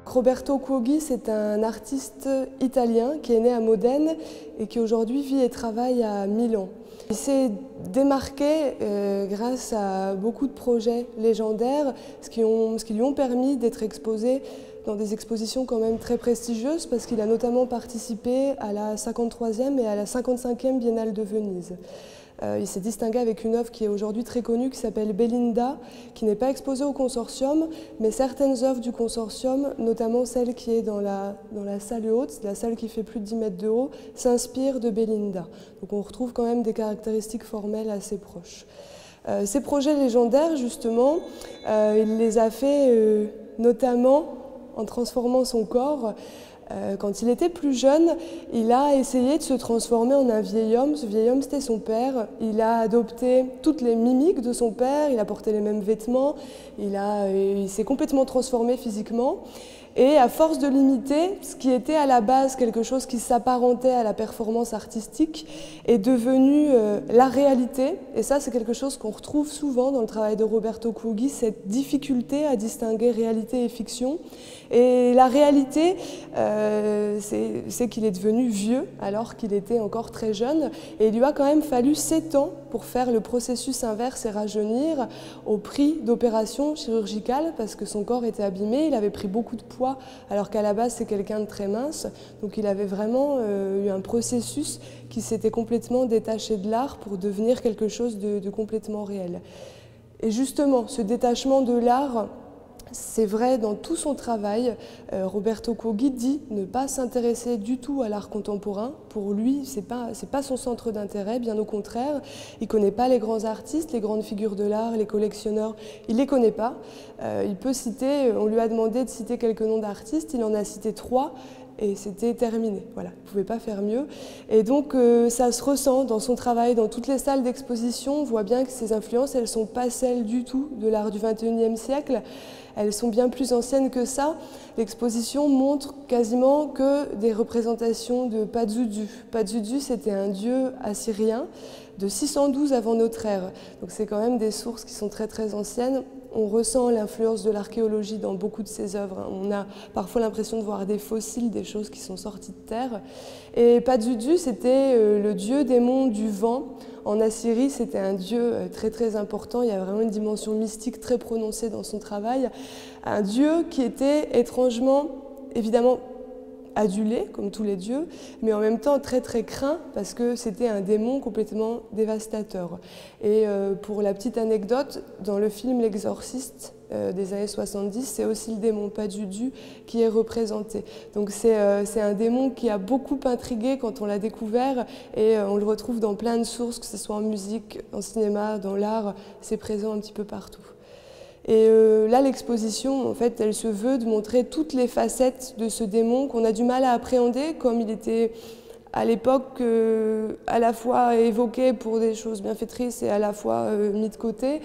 Roberto Cuoghi, c'est un artiste italien qui est né à Modène et qui aujourd'hui vit et travaille à Milan. Il s'est démarqué grâce à beaucoup de projets légendaires, ce qui lui ont permis d'être exposé dans des expositions quand même très prestigieuses, parce qu'il a notamment participé à la 53e et à la 55e Biennale de Venise. Il s'est distingué avec une œuvre qui est aujourd'hui très connue, qui s'appelle Belinda, qui n'est pas exposée au consortium, mais certaines œuvres du consortium, notamment celle qui est dans la salle haute, la salle qui fait plus de 10 mètres de haut, s'inspirent de Belinda. Donc on retrouve quand même des caractéristiques formelles assez proches. Ces projets légendaires, justement, il les a fait notamment en transformant son corps. Quand il était plus jeune, il a essayé de se transformer en un vieil homme. Ce vieil homme, c'était son père. Il a adopté toutes les mimiques de son père, il a porté les mêmes vêtements, il s'est complètement transformé physiquement. Et à force de l'imiter, ce qui était à la base quelque chose qui s'apparentait à la performance artistique est devenu la réalité. Et ça, c'est quelque chose qu'on retrouve souvent dans le travail de Roberto Cuoghi, cette difficulté à distinguer réalité et fiction. Et la réalité, c'est qu'il est devenu vieux alors qu'il était encore très jeune. Et il lui a quand même fallu 7 ans pour faire le processus inverse et rajeunir au prix d'opérations chirurgicales parce que son corps était abîmé, il avait pris beaucoup de poids alors qu'à la base c'est quelqu'un de très mince. Donc il avait vraiment eu un processus qui s'était complètement détaché de l'art pour devenir quelque chose de complètement réel. Et justement, ce détachement de l'art, c'est vrai dans tout son travail. Roberto Cuoghi dit ne pas s'intéresser du tout à l'art contemporain. Pour lui, c'est pas son centre d'intérêt, bien au contraire. Il ne connaît pas les grands artistes, les grandes figures de l'art, les collectionneurs, il ne les connaît pas. Il peut citer, on lui a demandé de citer quelques noms d'artistes, il en a cité 3. Et c'était terminé, voilà, il ne pouvait pas faire mieux. Et donc ça se ressent dans son travail, dans toutes les salles d'exposition, on voit bien que ses influences, elles ne sont pas celles du tout de l'art du XXIe siècle, elles sont bien plus anciennes que ça. L'exposition montre quasiment que des représentations de Pazuzu. Pazuzu, c'était un dieu assyrien de 612 avant notre ère. Donc c'est quand même des sources qui sont très très anciennes. On ressent l'influence de l'archéologie dans beaucoup de ses œuvres. On a parfois l'impression de voir des fossiles, des choses qui sont sorties de terre. Et Pazuzu, c'était le dieu démon du vent. En Assyrie, c'était un dieu très très important. Il y a vraiment une dimension mystique très prononcée dans son travail. Un dieu qui était étrangement, évidemment, adulé, comme tous les dieux, mais en même temps très très craint parce que c'était un démon complètement dévastateur. Et pour la petite anecdote, dans le film L'Exorciste des années 70, c'est aussi le démon Pazuzu qui est représenté. Donc c'est un démon qui a beaucoup intrigué quand on l'a découvert et on le retrouve dans plein de sources, que ce soit en musique, en cinéma, dans l'art, c'est présent un petit peu partout. Et là, l'exposition, en fait, elle se veut de montrer toutes les facettes de ce démon qu'on a du mal à appréhender, comme il était à l'époque à la fois évoqué pour des choses bienfaitrices et à la fois mis de côté.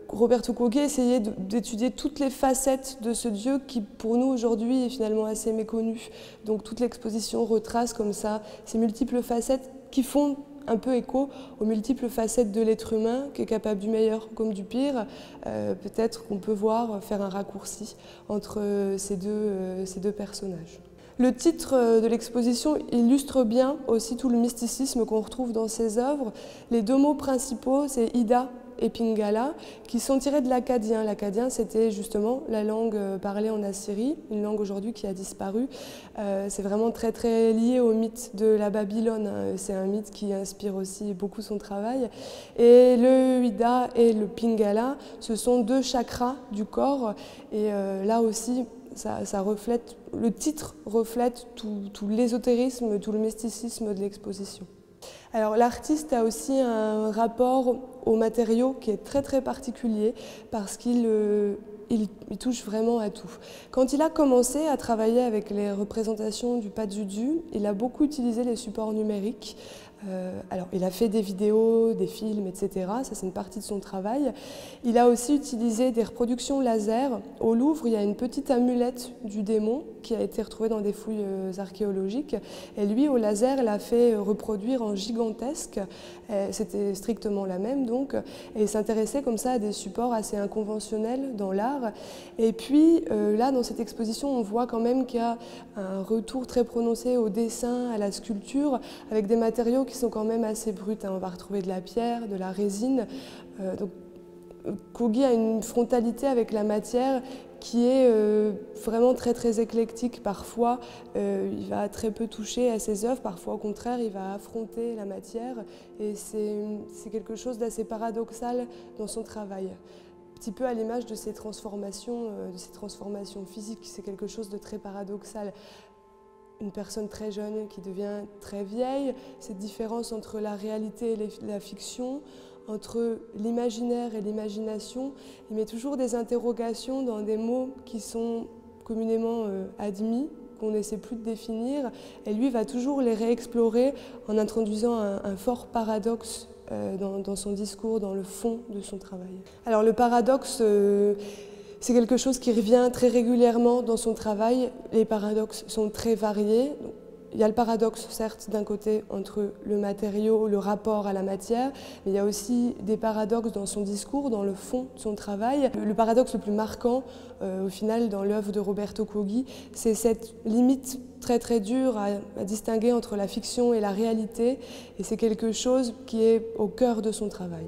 Roberto Cuoghi essayait d'étudier toutes les facettes de ce dieu qui, pour nous, aujourd'hui, est finalement assez méconnu. Donc toute l'exposition retrace comme ça ces multiples facettes qui font un peu écho aux multiples facettes de l'être humain, qui est capable du meilleur comme du pire. Peut-être qu'on peut faire un raccourci entre ces deux personnages. Le titre de l'exposition illustre bien aussi tout le mysticisme qu'on retrouve dans ses œuvres. Les 2 mots principaux, c'est Ida et Pingala, qui sont tirés de l'akkadien. L'akkadien, c'était justement la langue parlée en Assyrie, une langue aujourd'hui qui a disparu. C'est vraiment très très lié au mythe de la Babylone. C'est un mythe qui inspire aussi beaucoup son travail. Et le Ida et le Pingala, ce sont 2 chakras du corps. Et là aussi, ça reflète, le titre reflète tout l'ésotérisme, tout le mysticisme de l'exposition. Alors l'artiste a aussi un rapport aux matériaux qui est très très particulier parce qu'il touche vraiment à tout. Quand il a commencé à travailler avec les représentations du Pazuzu, il a beaucoup utilisé les supports numériques. Alors, il a fait des vidéos, des films, etc. Ça, c'est une partie de son travail. Il a aussi utilisé des reproductions laser. Au Louvre, il y a une petite amulette du démon qui a été retrouvée dans des fouilles archéologiques. Et lui, au laser, l'a fait reproduire en gigantesque. C'était strictement la même, donc. Et il s'intéressait comme ça à des supports assez inconventionnels dans l'art. Et puis, là, dans cette exposition, on voit quand même qu'il y a un retour très prononcé au dessin, à la sculpture, avec des matériaux qui sont quand même assez bruts. On va retrouver de la pierre, de la résine. Donc, Kogi a une frontalité avec la matière qui est vraiment très très éclectique. Parfois, il va très peu toucher à ses œuvres, parfois au contraire, il va affronter la matière. Et c'est quelque chose d'assez paradoxal dans son travail. Un petit peu à l'image de ces transformations physiques, c'est quelque chose de très paradoxal. Une personne très jeune qui devient très vieille, cette différence entre la réalité et la fiction, entre l'imaginaire et l'imagination, il met toujours des interrogations dans des mots qui sont communément admis, qu'on n'essaie plus de définir, et lui va toujours les réexplorer en introduisant un fort paradoxe dans son discours, dans le fond de son travail. Alors le paradoxe, c'est quelque chose qui revient très régulièrement dans son travail. Les paradoxes sont très variés. Il y a le paradoxe, certes, d'un côté, entre le matériau, le rapport à la matière, mais il y a aussi des paradoxes dans son discours, dans le fond de son travail. Le paradoxe le plus marquant, au final, dans l'œuvre de Roberto Kogi, c'est cette limite très très dure à distinguer entre la fiction et la réalité, et c'est quelque chose qui est au cœur de son travail.